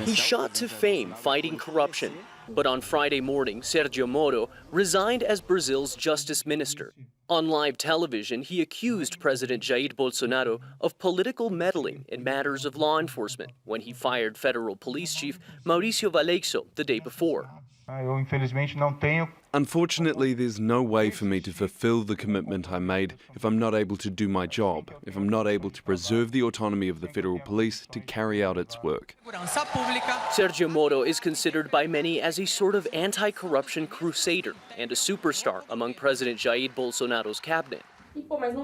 He shot to fame fighting corruption, but on Friday morning, Sergio Moro resigned as Brazil's justice minister. On live television, he accused President Jair Bolsonaro of political meddling in matters of law enforcement when he fired federal police chief Mauricio Valeixo the day before. Unfortunately, there's no way for me to fulfill the commitment I made if I'm not able to do my job, if I'm not able to preserve the autonomy of the federal police to carry out its work. Sergio Moro is considered by many as a sort of anti-corruption crusader and a superstar among President Jair Bolsonaro's cabinet.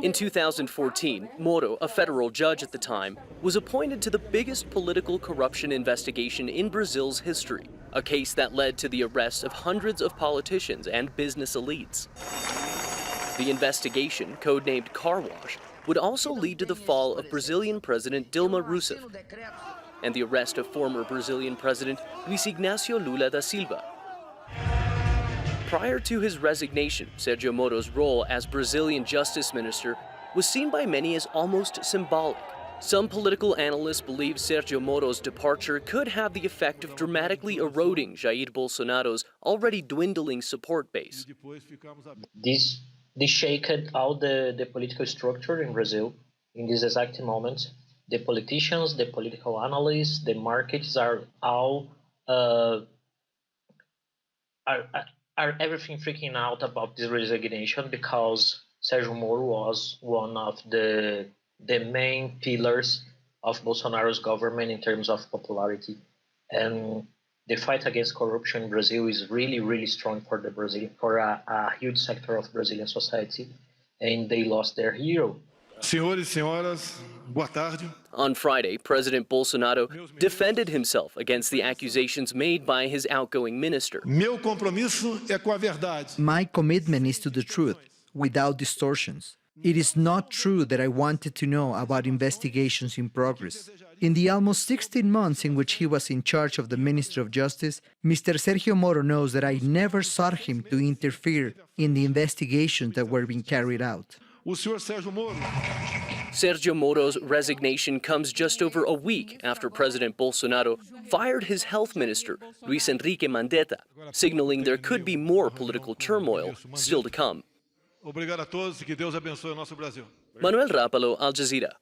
In 2014, Moro, a federal judge at the time, was appointed to the biggest political corruption investigation in Brazil's history, a case that led to the arrest of hundreds of politicians and business elites. The investigation, codenamed Car Wash, would also lead to the fall of Brazilian President Dilma Rousseff and the arrest of former Brazilian President Luiz Inácio Lula da Silva. Prior to his resignation, Sergio Moro's role as Brazilian justice minister was seen by many as almost symbolic. Some political analysts believe Sergio Moro's departure could have the effect of dramatically eroding Jair Bolsonaro's already dwindling support base. This shaked all the political structure in Brazil in this exact moment. The politicians, the political analysts, the markets are all are everything freaking out about this resignation because Sergio Moro was one of the main pillars of Bolsonaro's government in terms of popularity. And the fight against corruption in Brazil is really, really strong for a huge sector of Brazilian society, and they lost their hero. Senhores e senhoras, boa tarde. On Friday, President Bolsonaro defended himself against the accusations made by his outgoing minister. Meu compromisso é com a verdade. My commitment is to the truth, without distortions. It is not true that I wanted to know about investigations in progress. In the almost 16 months in which he was in charge of the Ministry of Justice, Mr. Sergio Moro knows that I never sought him to interfere in the investigations that were being carried out. O senhor Sergio Moro. Sergio Moro's resignation comes just over a week after President Bolsonaro fired his health minister, Luiz Enrique Mandetta, signaling there could be more political turmoil still to come. Obrigado a todos e que Deus abençoe o nosso Brasil. Manuel, Rapalo, Al Jazeera.